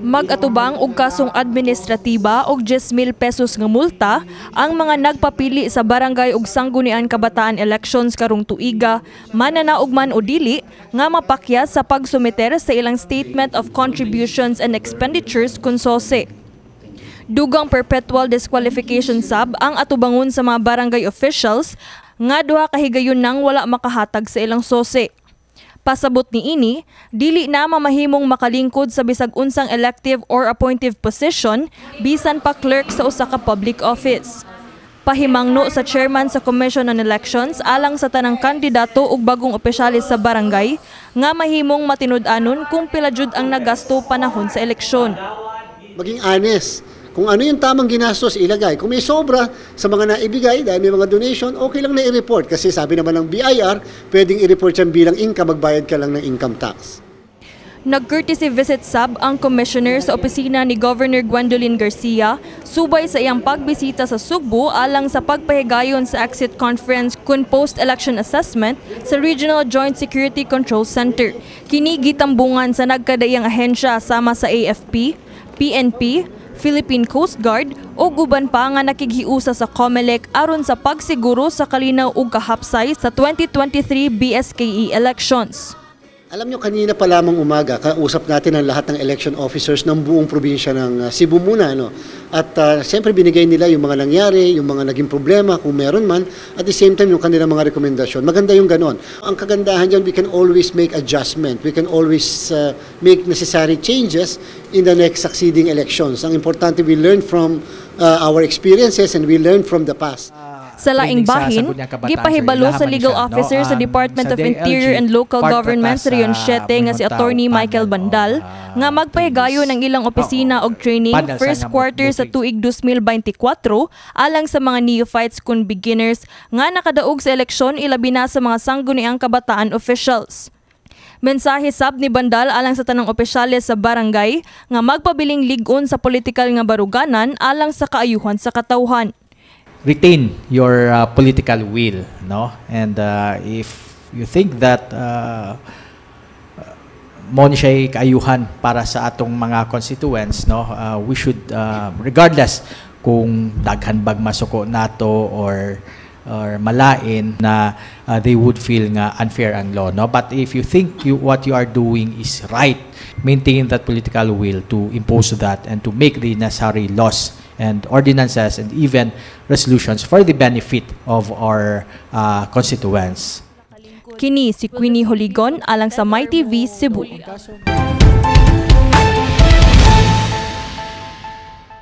Mag-atubang og kasong administratiba og 10,000 pesos nga multa ang mga nagpapili sa barangay ug sanggunian kabataan elections karong tuiga, mananaog man o dili, nga mapakyas sa pagsumiter sa ilang Statement of Contributions and Expenditures kun SOSE. Dugang perpetual disqualification sab ang atubangon sa mga barangay officials nga duha ka higayon nang wala makahatag sa ilang SOSE. Pasabot ni ini, dili na mamahimong makalingkod sa bisag unsang elective or appointive position bisan pa clerk sa usa ka public office. Pahimangno sa chairman sa Commission on Elections alang sa tanang kandidato ug bagong opisyalis sa barangay nga mahimong matinud-anon kung pila jud ang nagasto panahon sa eleksyon. Maging honest. Kung ano yung tamang ginastos, ilagay. Kung may sobra sa mga naibigay dahil may mga donation, okay lang na i-report. Kasi sabi naman ng BIR, pwedeng i-report yan bilang income, magbayad ka lang ng income tax. Nag-courtesy visit sab ang commissioner sa opisina ni Governor Gwendolyn Garcia subay sa iyang pagbisita sa Sugbo alang sa pagpahigayon sa exit conference kun post-election assessment sa Regional Joint Security Control Center. Kini gitambungan sa nagkadaiyang ahensya sama sa AFP, PNP, Philippine Coast Guard o guban pa nga nakighiusa sa COMELEC aron sa pagsiguro sa kalinaw ug kahapsay sa 2023 BSKE elections. Alam nyo, kanina pa lamang umaga, kausap natin ang lahat ng election officers ng buong probinsya ng Cebu muna. No? At siyempre binigay nila yung mga nangyari, yung mga naging problema kung meron man, at the same time yung kanilang mga rekomendasyon. Maganda yung ganon. Ang kagandahan dyan, we can always make adjustment. We can always make necessary changes in the next succeeding elections. Ang importante, we learn from our experiences and we learn from the past. Sa laing bahin, gipahibalo sa legal officer sa Department of Interior and Local Government sa Region 7 nga si Attorney Michael Bandal nga magpahigayon ng ilang opisina og training first quarter sa tuig 2024 alang sa mga neophytes kun beginners nga nakadaog sa eleksyon ilabi na sa mga sangguniang kabataan officials. Mensahe sab ni Bandal alang sa tanang opisyales sa barangay nga magpabiling lig-on sa politikal nga baruganan alang sa kaayuhan sa katawhan. Retain your political will, no? And if you think that mo ni siya kaayuhan para sa atong mga constituents, no? We should regardless kung daghan bag masuko nato or malain na they would feel nga unfair ang law, no? But if you think what you are doing is right, maintain that political will to impose that and to make the necessary laws and ordinances and even resolutions for the benefit of our constituents. Kini si Queenie Holigon alang sa MyTV Cebu.